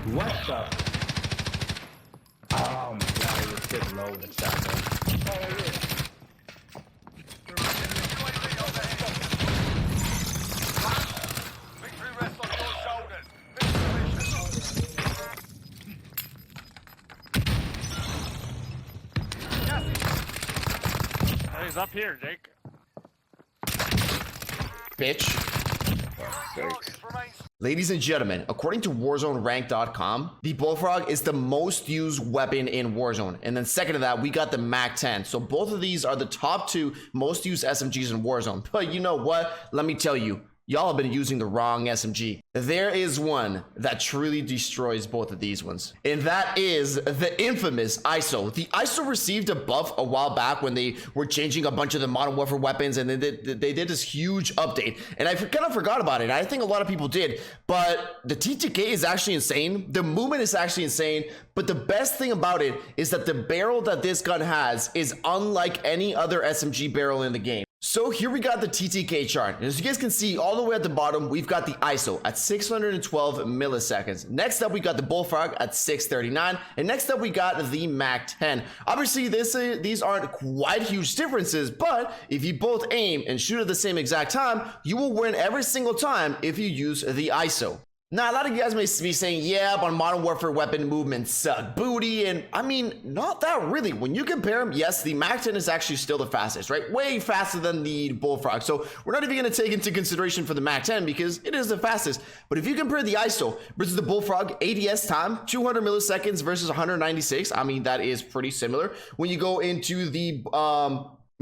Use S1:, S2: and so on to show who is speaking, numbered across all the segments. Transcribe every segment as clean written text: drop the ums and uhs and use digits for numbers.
S1: What the? Oh my god, you're sitting low in the shotgun.
S2: Victory rests on your shoulders. Finish the mission.
S3: Oh, he's up here, Jake.
S4: Bitch.
S2: Targets remain.
S4: Ladies and gentlemen, according to WarzoneRank.com, the Bullfrog is the most used weapon in Warzone. And then second to that, we got the MAC-10. So both of these are the top 2 most used SMGs in Warzone. But you know what? Let me tell you, y'all have been using the wrong SMG. There is one that truly destroys both of these ones. And that is the infamous ISO. The ISO received a buff a while back when they were changing a bunch of the Modern Warfare weapons, and they did this huge update. And I kind of forgot about it. I think a lot of people did. But the TTK is actually insane. The movement is actually insane. But the best thing about it is that the barrel that this gun has is unlike any other SMG barrel in the game. So here we got the TTK chart. And as you guys can see all the way at the bottom, we've got the ISO at 612 milliseconds. Next up, we got the Bullfrog at 639. And next up, we got the MAC-10. Obviously, these aren't quite huge differences, but if you both aim and shoot at the same exact time, you will win every single time if you use the ISO. Now, a lot of you guys may be saying, yeah, but Modern Warfare weapon movements suck booty, and I mean, not that really. When you compare them, yes, the MAC-10 is actually still the fastest, right? Way faster than the Bullfrog. So we're not even going to take into consideration for the MAC-10 because it is the fastest. But if you compare the ISO versus the Bullfrog, ADS time, 200 milliseconds versus 196, I mean, that is pretty similar. When you go into the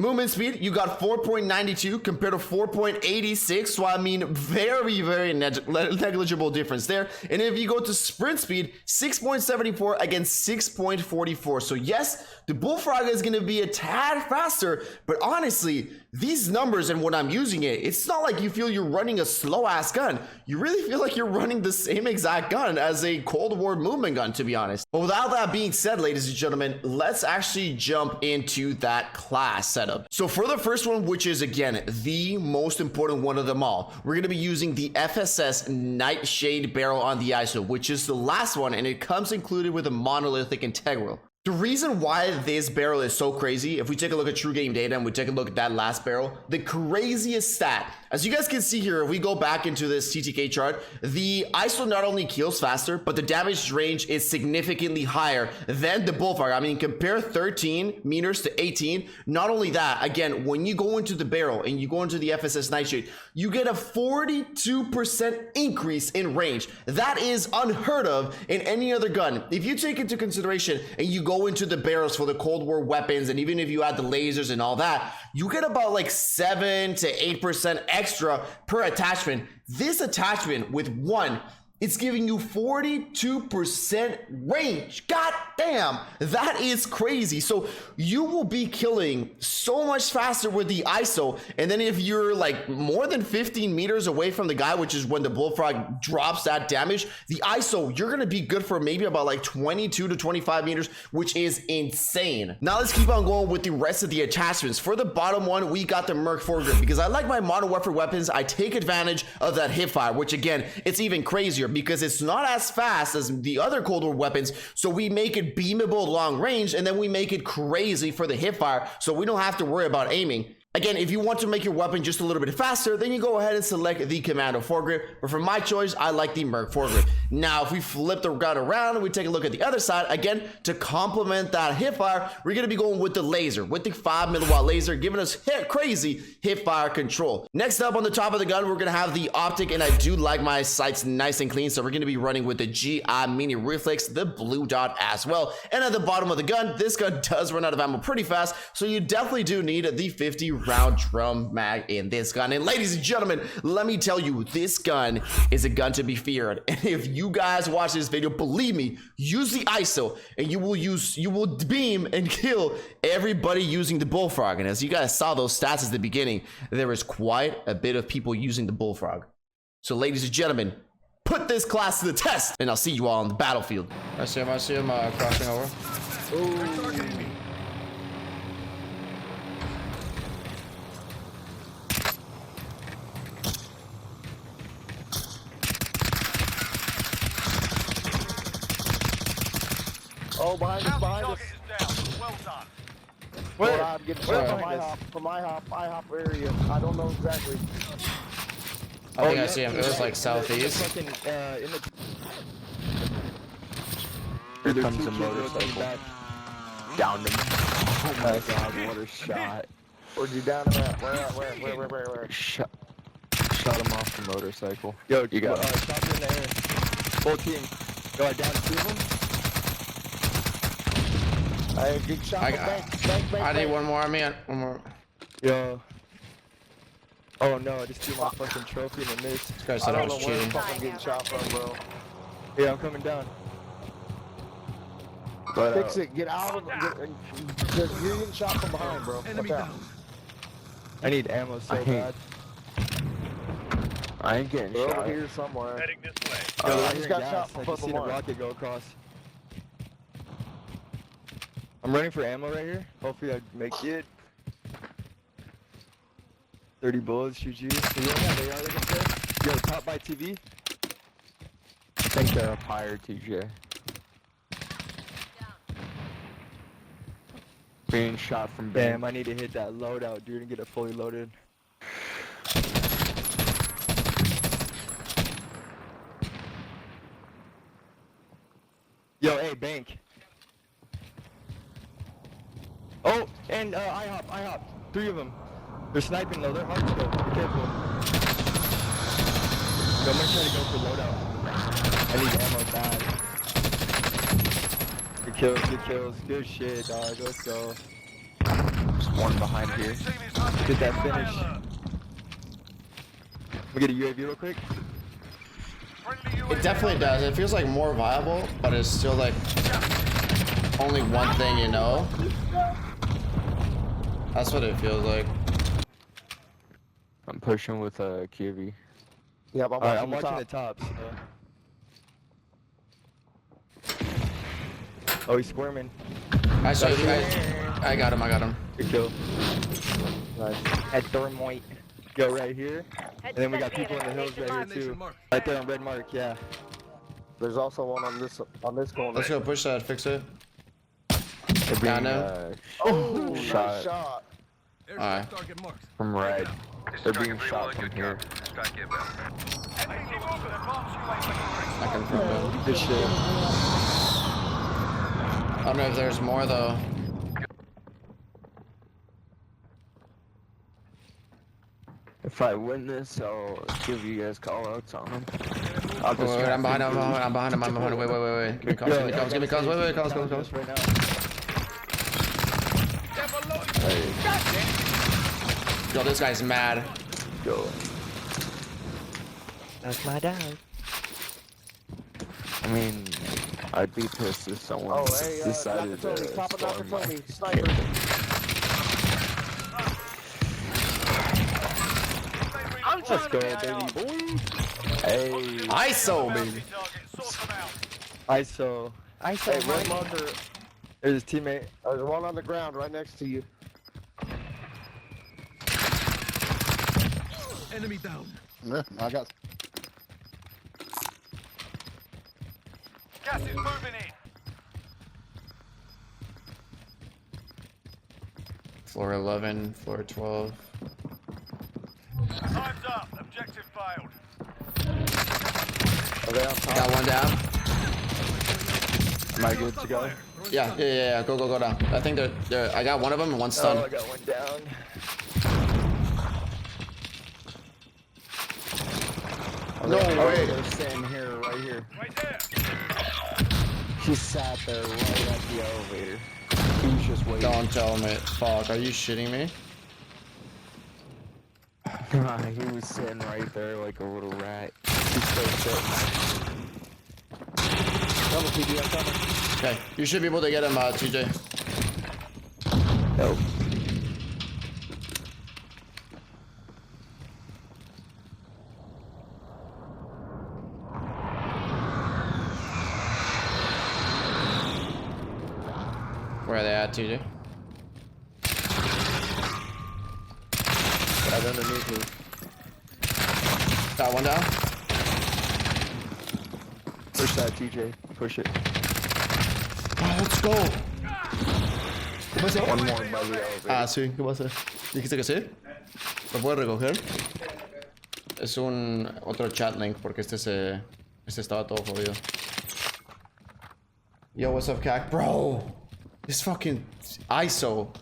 S4: movement speed, you got 4.92 compared to 4.86. So I mean, very, very negligible difference there. And if you go to sprint speed, 6.74 against 6.44. So yes, the Bullfrog is going to be a tad faster, but honestly, these numbers and when I'm using it, it's not like you feel you're running a slow ass gun. You really feel like you're running the same exact gun as a Cold War movement gun, to be honest. But without that being said, ladies and gentlemen, let's actually jump into that class setup. So for the first one, which is again the most important one of them all, we're going to be using the FSS Nightshade barrel on the ISO, which is the last one, and it comes included with a monolithic integral. The reason why this barrel is so crazy, if we take a look at true game data and we take a look at that last barrel, the craziest stat, as you guys can see here, if we go back into this TTK chart, the ISO not only kills faster, but the damage range is significantly higher than the Bullfrog. I mean, compare 13 meters to 18. Not only that, again, when you go into the barrel and you go into the FSS Nightshade, you get a 42% increase in range. That is unheard of in any other gun. If you take into consideration and you go into the barrels for the Cold War weapons, and even if you add the lasers and all that, you get about like 7 to 8% extra per attachment. This attachment with one, it's giving you 42% range. God damn, that is crazy. So you will be killing so much faster with the ISO. And then if you're like more than 15 meters away from the guy, which is when the Bullfrog drops that damage, the ISO, you're gonna be good for maybe about like 22 to 25 meters, which is insane. Now let's keep on going with the rest of the attachments. For the bottom one, we got the Merc foregrip, because I like my Modern Warfare weapons. I take advantage of that hip fire, which again, it's even crazier because it's not as fast as the other Cold War weapons. So we make it beamable long range, and then we make it crazy for the hip fire, so we don't have to worry about aiming. Again, if you want to make your weapon just a little bit faster, then you go ahead and select the Commando foregrip. But for my choice, I like the Merc foregrip. Now, if we flip the gun around and we take a look at the other side, again, to complement that hip fire, we're going to be going with the laser, with the 5 milliwatt laser, giving us crazy hip fire control. Next up on the top of the gun, we're going to have the optic, and I do like my sights nice and clean, so we're going to be running with the GI Mini Reflex, the blue dot as well. And at the bottom of the gun, this gun does run out of ammo pretty fast, so you definitely do need the 50-round drum mag in this gun. And ladies and gentlemen, let me tell you, this gun is a gun to be feared. And if you guys watch this video, believe me, use the ISO and you will beam and kill everybody using the Bullfrog. And as you guys saw those stats at the beginning, there is quite a bit of people using the Bullfrog. So ladies and gentlemen, put this class to the test, and I'll see you all on the battlefield.
S5: I see him crossing over.
S1: Ooh.
S3: Oh, behind us, behind us.
S2: Target is down. Well done.
S3: Where? I'm getting shot from
S5: behind
S3: IHOP area. I don't know exactly.
S5: I think I see him. It was like southeast.
S6: In the
S7: Here comes a motorcycle. Down him. Oh my god, what a shot.
S3: Where'd you down him at? Where?
S7: Shot him off the motorcycle.
S6: Yo,
S7: You got
S6: shots in the air. Full team. Yo, I down 2 of them.
S3: I get shot
S5: I
S3: from
S5: got-
S3: bank.
S5: I need one more on me. One more.
S6: Yo. Oh no, I just threw my fucking trophy and it missed.
S5: This guy
S3: I
S5: said I
S3: don't
S5: was
S3: know where the
S5: cheating.
S3: fuck I'm getting shot from, bro.
S6: Yeah, I'm coming down.
S7: but,
S3: Fix it. Get out of it. You're getting shot from behind, bro. Watch out.
S6: I need ammo so
S7: I hate-
S6: bad.
S7: I ain't getting
S3: They're over
S7: shot.
S3: here somewhere.
S2: Heading this way.
S6: Yo,
S3: I
S6: right
S3: just
S6: here in
S3: got
S6: gas.
S3: shot from
S6: I just seen a
S3: purple mark.
S6: rocket go across. I'm running for ammo right here. Hopefully I make it. 30 bullets, shoot you. So you have AR like up there? Yo, top by TV.
S7: I think they're up higher, TJ. Being shot from
S6: Damn,
S7: bam.
S6: I need to hit that loadout, dude, and get it fully loaded. Yo, hey, bank. Oh, and IHOP. 3 of them. They're sniping though, they're hard to go. Be careful. Yo, I'm gonna try to go for loadout. I need ammo bad. Good kills. Good shit, dog. Let's go.
S7: There's one behind here.
S2: Team is under
S6: Get that
S2: high
S6: finish.
S2: alert.
S6: We get a UAV real quick.
S2: Friendly
S5: It definitely does. It feels like more viable, but it's still like only one thing, you know? That's what it feels like.
S7: I'm pushing with a QV.
S3: Yep, I'm
S6: Alright, I'm
S3: watching
S6: watching
S3: the
S6: the
S3: top.
S6: tops. Oh, he's squirming.
S5: I saw you guys. I got him.
S6: Good kill.
S3: Nice.
S6: At Thermoid. Go right here. And then we got people in the hills right here too. Right there on red mark, yeah.
S3: There's also one on this corner.
S5: Let's go push that, fix it.
S7: They're being
S5: Got him.
S3: Oh, nice
S7: shot
S3: shot.
S5: Alright.
S7: from red. They're being shot from here.
S5: I confirm it.
S6: Good shit.
S5: I don't know if there's more though.
S7: If I win this, I'll give you guys call outs on them. I'll
S5: Wait,
S7: just
S5: I'm behind him. Wait. Give me calls. Wait, calls.
S6: Right now.
S5: Yo, this guy's mad.
S7: go.
S6: That's my dog.
S7: I mean, I'd be pissed if someone
S3: Oh, hey,
S7: decided to
S3: Nakatomi, Papa
S7: storm my...
S3: Nakatomi, sniper.
S6: Let's go, baby boy.
S7: Hey,
S5: ISO, baby.
S6: ISO.
S3: Hey, red marker.
S6: There's his teammate.
S3: There's one on the ground right next to you.
S1: Yeah, I got.
S2: Gas is moving in.
S5: Floor 11, floor 12.
S2: Time's up. Objective failed.
S3: Are they on top?
S5: Got one down.
S7: am I good to go?
S5: Yeah. Go down. I think they're. I got one of them and one
S6: Oh,
S5: stunned.
S6: I got one down.
S5: No way.
S7: They're staying here, right here.
S2: Right there.
S7: He sat there right at the elevator. He was just waiting.
S5: Don't tell me. Fuck, are you shitting me?
S7: He was sitting right there like a little rat. He's still sitting.
S3: Double TD, I'm coming.
S5: Okay, you should be able to get him, TJ.
S7: Nope.
S5: Where are they at, TJ?
S3: Right underneath me.
S5: Got one down.
S7: Push that, TJ. Push it.
S4: Ah, let's go. ¿Qué pasó?
S3: One more by the elevator.
S4: Ah, sí, ¿qué pasa? ¿Dijiste que sí? ¿Lo puedo recoger? Es un otro chat link porque este estaba todo jodido. Yo, what's up, CAC? Bro, this fucking ISO